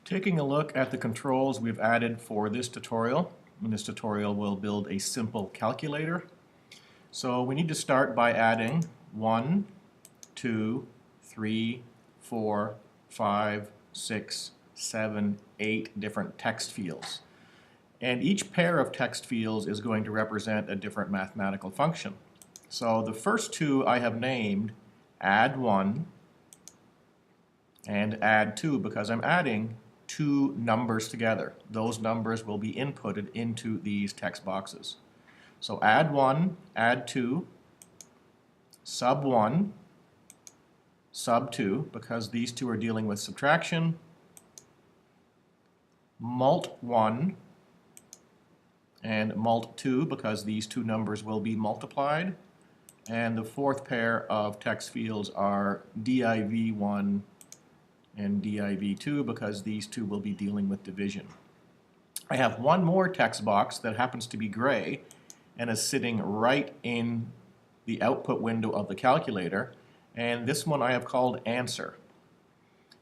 Taking a look at the controls we've added for this tutorial. In this tutorial we'll build a simple calculator. So we need to start by adding 1, 2, 3, 4, 5, 6, 7, 8 different text fields. And each pair of text fields is going to represent a different mathematical function. So the first two I have named add 1 and add 2 because I'm adding two numbers together. Those numbers will be inputted into these text boxes. So add 1, add 2, sub 1, sub 2, because these two are dealing with subtraction, mult 1, and mult 2, because these two numbers will be multiplied. And the fourth pair of text fields are div1 and div2, because these two will be dealing with division. I have one more text box that happens to be gray and is sitting right in the output window of the calculator, and this one I have called answer.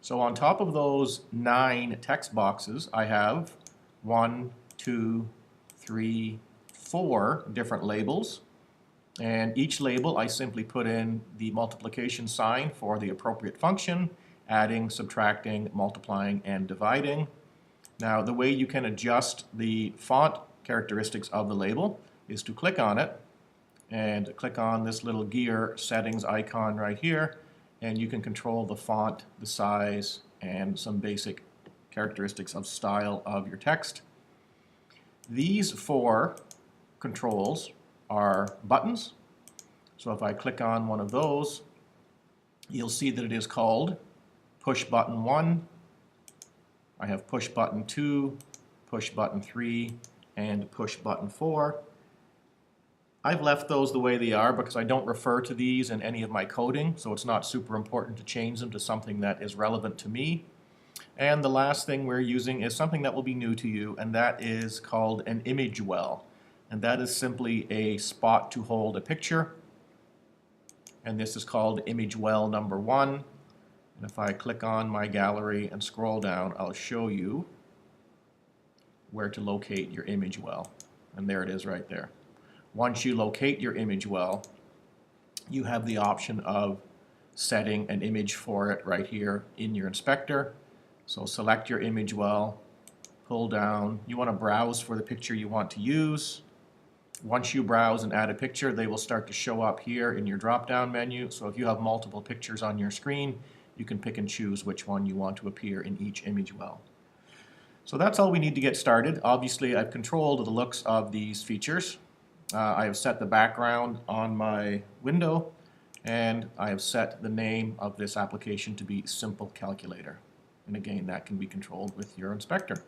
So on top of those 9 text boxes I have 1, 2, 3, 4 different labels, and each label I simply put in the multiplication sign for the appropriate function, adding, subtracting, multiplying, and dividing. Now the way you can adjust the font characteristics of the label is to click on it and click on this little gear settings icon right here, and you can control the font, the size, and some basic characteristics of style of your text. These 4 controls are buttons. So if I click on one of those, you'll see that it is called push button 1. I have push button 2, push button 3, and push button 4. I've left those the way they are because I don't refer to these in any of my coding, so it's not super important to change them to something that is relevant to me. And the last thing we're using is something that will be new to you, and that is called an image well. And that is simply a spot to hold a picture. And this is called image well number 1. And if I click on my gallery and scroll down, I'll show you where to locate your image well. And there it is right there. Once you locate your image well, you have the option of setting an image for it right here in your inspector. So select your image well, pull down. You want to browse for the picture you want to use. Once you browse and add a picture, they will start to show up here in your drop-down menu. So if you have multiple pictures on your screen, you can pick and choose which one you want to appear in each image well. So that's all we need to get started. Obviously, I've controlled the looks of these features. I have set the background on my window, and I have set the name of this application to be Simple Calculator. And again, that can be controlled with your inspector.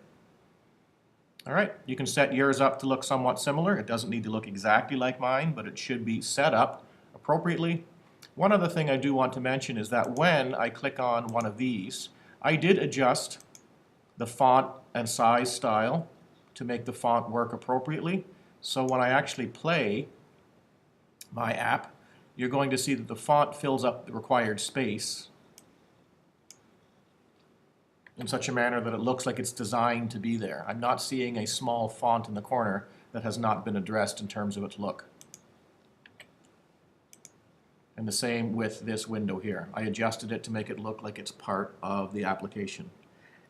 All right, you can set yours up to look somewhat similar. It doesn't need to look exactly like mine, but it should be set up appropriately. One other thing I do want to mention is that when I click on one of these, I did adjust the font and size style to make the font work appropriately. So when I actually play my app, you're going to see that the font fills up the required space in such a manner that it looks like it's designed to be there. I'm not seeing a small font in the corner that has not been addressed in terms of its look. And the same with this window here. I adjusted it to make it look like it's part of the application.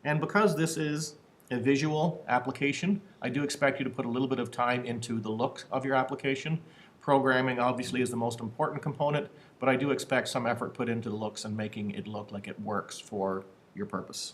And because this is a visual application, I do expect you to put a little bit of time into the look of your application. Programming obviously is the most important component, but I do expect some effort put into the looks and making it look like it works for your purpose.